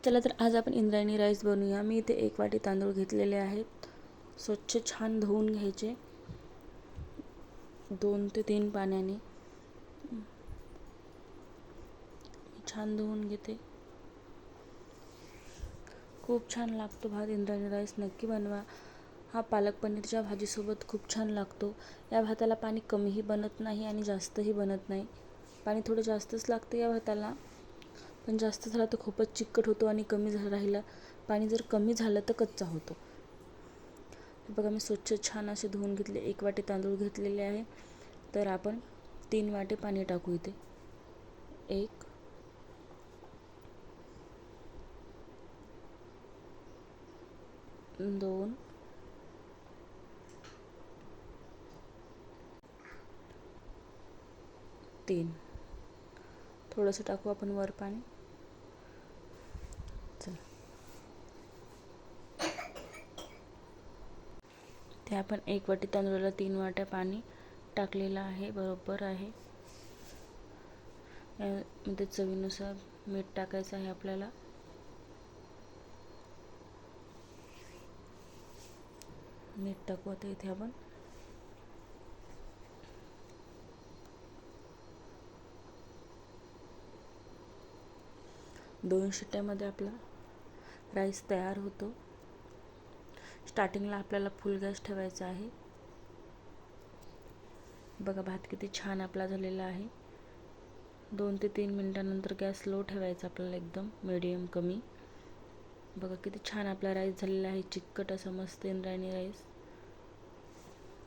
चला तर आज आपण इंद्रायणी राईस बनवूया. मी इथे 1 वाटी तांदूळ घेतलेले आहेत. स्वच्छ छान धुवून घ्यायचे 2 ते 3 पाण्याने. छान धुवून घेते. खूप छान लागतो भात. इंद्रायणी राईस नक्की बनवा. हा पालक पनीरच्या भाजीसोबत खूप छान लागतो. या भाताला पाणी कमीही बनत नाही आणि जास्तही बनत नाही. पाणी थोडं जास्तच लागतं या भाताला, पण जास्त झालं तर खूपच चिकट होतो आणि कमी राहिलं पाणी जर कमी झालं तर कच्चा होतो. बघा मी स्वच्छ छान असे धुवून घेतले. 1 वाटी तांदूळ घेतलेले आहे. तर आपण 3 वाटे पाणी टाकू इथे. 1 2 3. थोडंसं टाकू आपण वर पाणी. चला ते आपण 1 वाटी तांदूळाला 3 वाट्या पाणी टाकलेलं आहे. बरोबर आहे. यामध्ये चवीनुसार मीठ टाकायचं आहे आपल्याला. मीठ टाकू आता इथे आपण. दोन शिट्ट्यामध्ये आपला राईस तयार होतो. स्टार्टिंगला आपल्याला फुल गॅस ठेवायचा आहे. बघा भात किती छान आपला झालेला आहे. 2 ते 3 मिनिटांनंतर गॅस लो ठेवायचा आपल्याला, एकदम मीडियम कमी. बघा किती छान आपला राईस झालेला आहे. चिकट असा मस्त इंद्रायणी राईस.